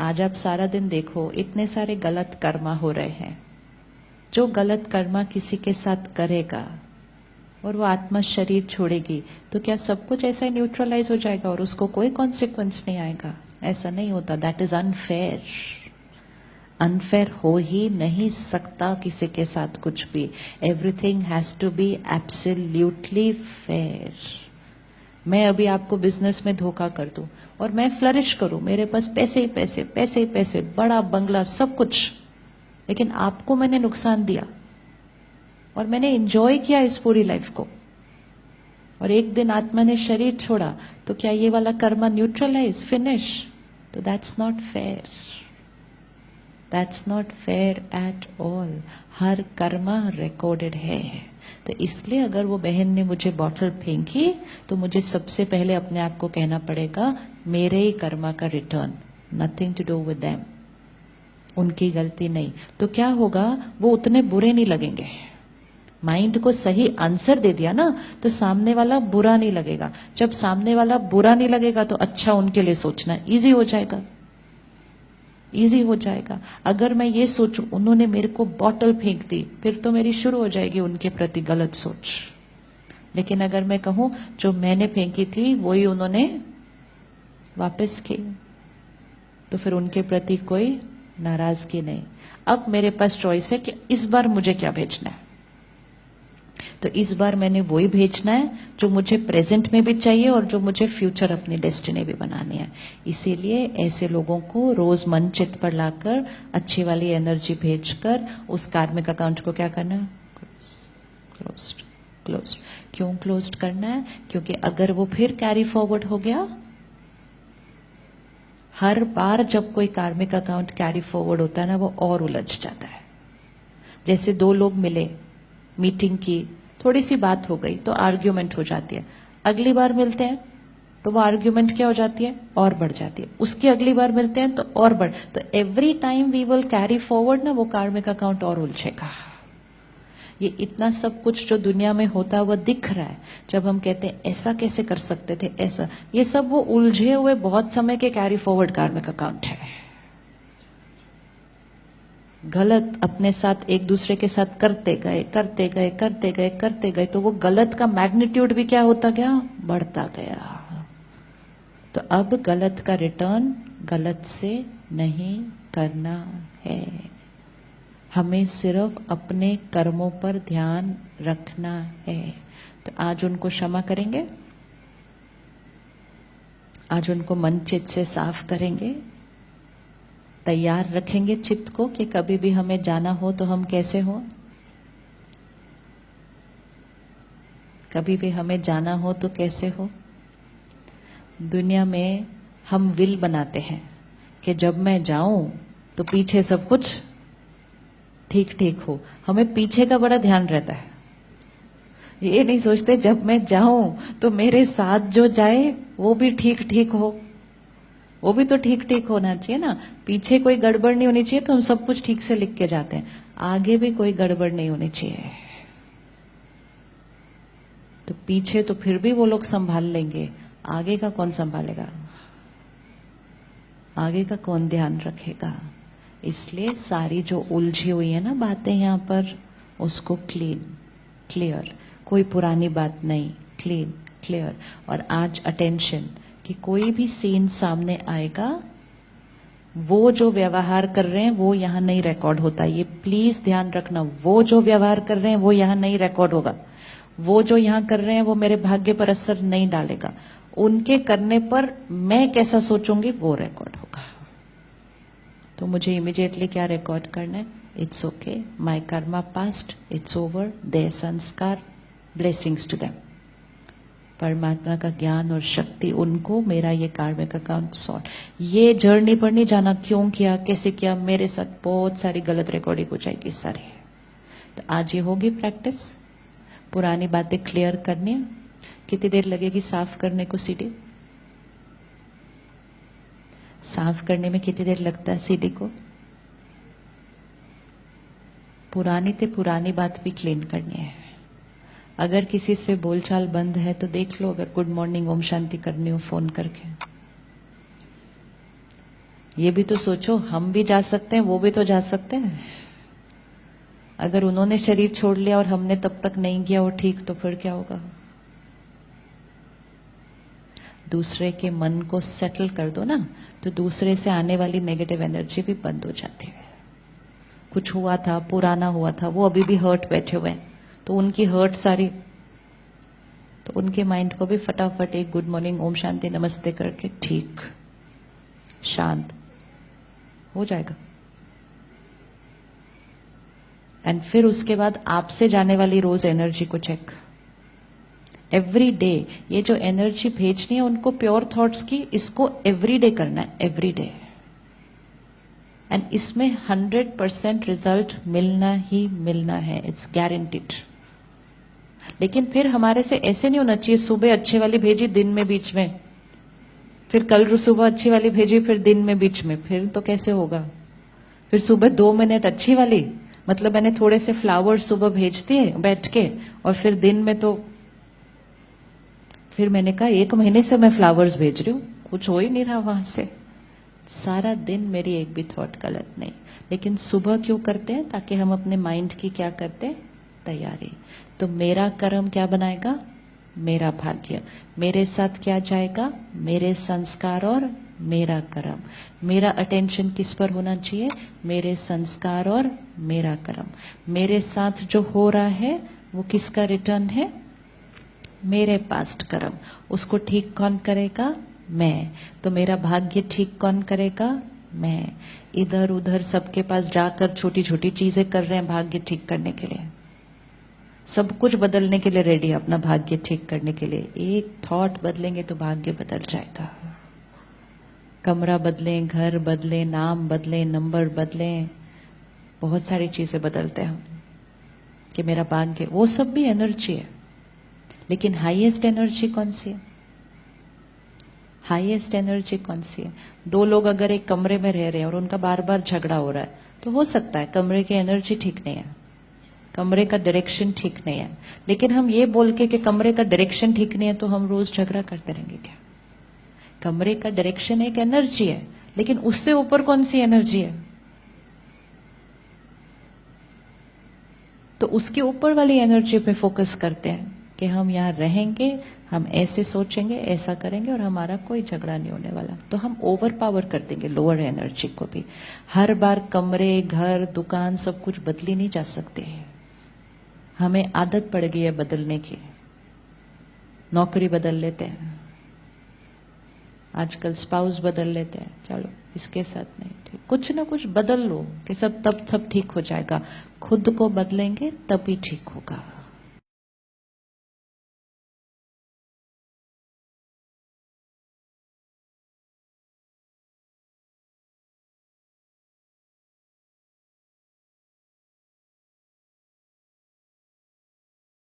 आज आप सारा दिन देखो, इतने सारे गलत कर्मा हो रहे हैं। जो गलत कर्मा किसी के साथ करेगा और वो आत्मा शरीर छोड़ेगी, तो क्या सब कुछ ऐसा ही न्यूट्रलाइज हो जाएगा और उसको कोई कॉन्सिक्वेंस नहीं आएगा? ऐसा नहीं होता। That is unfair. अनफेयर हो ही नहीं सकता किसी के साथ कुछ भी। Everything has to be absolutely fair. मैं अभी आपको बिजनेस में धोखा कर दूं और मैं फ्लरिश करूं, मेरे पास पैसे ही पैसे, पैसे ही पैसे, बड़ा बंगला, सब कुछ, लेकिन आपको मैंने नुकसान दिया और मैंने एंजॉय किया इस पूरी लाइफ को, और एक दिन आत्मा ने शरीर छोड़ा, तो क्या ये वाला कर्मा न्यूट्रलाइज, फिनिश? तो that's not fair. That's not fair at all. Her Karma recorded है। तो इसलिए अगर वो बहन ने मुझे बॉटल फेंकी, तो मुझे सबसे पहले अपने आप को कहना पड़ेगा, मेरे ही कर्मा का return, nothing to do with them, उनकी गलती नहीं। तो क्या होगा, वो उतने बुरे नहीं लगेंगे। माइंड को सही आंसर दे दिया ना, तो सामने वाला बुरा नहीं लगेगा। जब सामने वाला बुरा नहीं लगेगा, तो अच्छा उनके लिए सोचना इजी हो जाएगा, इजी हो जाएगा। अगर मैं ये सोचूं उन्होंने मेरे को बॉटल फेंक दी, फिर तो मेरी शुरू हो जाएगी उनके प्रति गलत सोच। लेकिन अगर मैं कहूं जो मैंने फेंकी थी वही उन्होंने वापस की, तो फिर उनके प्रति कोई नाराजगी नहीं। अब मेरे पास चॉइस है कि इस बार मुझे क्या भेजना है। तो इस बार मैंने वही भेजना है जो मुझे प्रेजेंट में भी चाहिए और जो मुझे फ्यूचर अपनी डेस्टिनी भी बनानी है। इसीलिए ऐसे लोगों को रोज मन चित्त पर लाकर अच्छी वाली एनर्जी भेजकर उस कार्मिक अकाउंट को क्या करना है, क्लोज्ड। क्लोज्ड क्यों क्लोज्ड करना है? क्योंकि अगर वो फिर कैरी फॉरवर्ड हो गया, हर बार जब कोई कार्मिक अकाउंट कैरी फॉरवर्ड होता है ना, वो और उलझ जाता है। जैसे दो लोग मिले, मीटिंग की, थोड़ी सी बात हो गई तो आर्ग्यूमेंट हो जाती है। अगली बार मिलते हैं तो वो आर्ग्यूमेंट क्या हो जाती है, और बढ़ जाती है। उसकी अगली बार मिलते हैं तो और बढ़, तो every time we will carry forward ना, वो कार्मिक अकाउंट और उलझेगा। ये इतना सब कुछ जो दुनिया में होता है वो दिख रहा है। जब हम कहते हैं ऐसा कैसे कर सकते थे, ऐसा, ये सब वो उलझे हुए बहुत समय के कैरी फॉरवर्ड कार्मिक अकाउंट है। गलत अपने साथ एक दूसरे के साथ करते गए, करते गए, करते गए, करते गए, तो वो गलत का मैग्नीट्यूड भी क्या होता गया, बढ़ता गया। तो अब गलत का रिटर्न गलत से नहीं करना है। हमें सिर्फ अपने कर्मों पर ध्यान रखना है। तो आज उनको क्षमा करेंगे, आज उनको मन चित्त से साफ करेंगे, तैयार रखेंगे चित्त को कि कभी भी हमें जाना हो तो हम कैसे हो, कभी भी हमें जाना हो तो कैसे हो। दुनिया में हम विल बनाते हैं कि जब मैं जाऊं तो पीछे सब कुछ ठीक ठीक हो। हमें पीछे का बड़ा ध्यान रहता है। ये नहीं सोचते जब मैं जाऊं तो मेरे साथ जो जाए वो भी ठीक ठीक हो, वो भी तो ठीक ठीक होना चाहिए ना। पीछे कोई गड़बड़ नहीं होनी चाहिए, तो हम सब कुछ ठीक से लिख के जाते हैं। आगे भी कोई गड़बड़ नहीं होनी चाहिए, तो पीछे तो फिर भी वो लोग संभाल लेंगे, आगे का कौन संभालेगा, आगे का कौन ध्यान रखेगा। इसलिए सारी जो उलझी हुई है ना बातें यहाँ पर, उसको क्लीन, क्लियर, कोई पुरानी बात नहीं, क्लीन, क्लियर। और आज अटेंशन कि कोई भी सीन सामने आएगा, वो जो व्यवहार कर रहे हैं वो यहाँ नहीं रिकॉर्ड होता। ये प्लीज ध्यान रखना, वो जो व्यवहार कर रहे हैं वो यहाँ नहीं रिकॉर्ड होगा। वो जो यहाँ कर रहे हैं वो मेरे भाग्य पर असर नहीं डालेगा। उनके करने पर मैं कैसा सोचूंगी वो रिकॉर्ड होगा। तो मुझे इमीडिएटली क्या रिकॉर्ड करना है, it's okay, my karma past, it's over, their sanskar, blessings to them. परमात्मा का ज्ञान और शक्ति उनको, मेरा ये कार्मिक अकाउंट सॉर्ट। ये जर्नी पर नहीं जाना, क्यों किया, कैसे किया, मेरे साथ बहुत सारी गलत रिकॉर्डिंग हो जाएगी सारी। तो आज ये होगी प्रैक्टिस, पुरानी बातें क्लियर करनी है। कितनी देर लगेगी साफ करने को सीढ़ी? साफ करने में कितनी देर लगता है सीढ़ी को? पुरानी ते पुरानी बात भी क्लीन करनी है। अगर किसी से बोलचाल बंद है तो देख लो, अगर गुड मॉर्निंग ओम शांति करनी हो फोन करके। ये भी तो सोचो, हम भी जा सकते हैं, वो भी तो जा सकते हैं। अगर उन्होंने शरीर छोड़ लिया और हमने तब तक नहीं किया वो ठीक, तो फिर क्या होगा? दूसरे के मन को सेटल कर दो ना, तो दूसरे से आने वाली नेगेटिव एनर्जी भी बंद हो जाती है। कुछ हुआ था, पुराना हुआ था, वो अभी भी हर्ट बैठे हुए हैं, तो उनकी हर्ट सारी, तो उनके माइंड को भी फटाफट एक गुड मॉर्निंग, ओम शांति, नमस्ते करके ठीक, शांत हो जाएगा। एंड फिर उसके बाद आपसे जाने वाली रोज एनर्जी को चेक, एवरी डे ये जो एनर्जी भेजनी है उनको प्योर थॉट्स की, इसको एवरी डे करना है, एवरी डे। एंड इसमें 100% रिजल्ट मिलना ही मिलना है, इट्स गारंटीड। लेकिन फिर हमारे से ऐसे नहीं होना चाहिए, सुबह अच्छी वाली भेजी, दिन में बीच में, फिर कल सुबह अच्छी वाली भेजी, फिर दिन में बीच में, फिर तो कैसे होगा? फिर सुबह 2 मिनट अच्छी वाली, मतलब मैंने थोड़े से फ्लावर्स सुबह भेज दिए बैठ के, और फिर दिन में तो फिर मैंने कहा 1 महीने से मैं फ्लावर्स भेज रही हूँ, कुछ हो ही नहीं रहा वहां से, सारा दिन मेरी एक भी थॉट गलत नहीं। लेकिन सुबह क्यों करते हैं? ताकि हम अपने माइंड की क्या करते हैं? तैयारी। तो मेरा कर्म क्या बनाएगा? मेरा भाग्य। मेरे साथ क्या जाएगा? मेरे संस्कार और मेरा कर्म। मेरा अटेंशन किस पर होना चाहिए? मेरे संस्कार और मेरा कर्म। मेरे साथ जो हो रहा है वो किसका रिटर्न है? मेरे पास्ट कर्म। उसको ठीक कौन करेगा? मैं। तो मेरा भाग्य ठीक कौन करेगा? मैं। इधर उधर सबके पास जाकर छोटी छोटी चीजें कर रहे हैं भाग्य ठीक करने के लिए, सब कुछ बदलने के लिए रेडी, अपना भाग्य ठीक करने के लिए। एक थॉट बदलेंगे तो भाग्य बदल जाएगा। कमरा बदलें, घर बदलें, नाम बदलें, नंबर बदलें, बहुत सारी चीजें बदलते हैं हम कि मेरा भाग्य, वो सब भी एनर्जी है। लेकिन हाईएस्ट एनर्जी कौन सी है? हाईएस्ट एनर्जी कौन सी है? 2 लोग अगर एक कमरे में रह रहे हैं और उनका बार बार झगड़ा हो रहा है, तो हो सकता है कमरे की एनर्जी ठीक नहीं है, कमरे का डायरेक्शन ठीक नहीं है। लेकिन हम ये बोल के कि कमरे का डायरेक्शन ठीक नहीं है तो हम रोज झगड़ा करते रहेंगे क्या? कमरे का डायरेक्शन एक एनर्जी है, लेकिन उससे ऊपर कौन सी एनर्जी है? तो उसके ऊपर वाली एनर्जी पे फोकस करते हैं कि हम यहाँ रहेंगे, हम ऐसे सोचेंगे, ऐसा करेंगे और हमारा कोई झगड़ा नहीं होने वाला। तो हम ओवर पावर कर देंगे लोअर एनर्जी को भी। हर बार कमरे, घर, दुकान सब कुछ बदली नहीं जा सकते हैं। हमें आदत पड़ गई है बदलने की, नौकरी बदल लेते हैं, आजकल स्पाउस बदल लेते हैं, चलो इसके साथ नहीं ठीक, कुछ ना कुछ बदल लो कि सब तब ठीक हो जाएगा। खुद को बदलेंगे तभी ठीक होगा।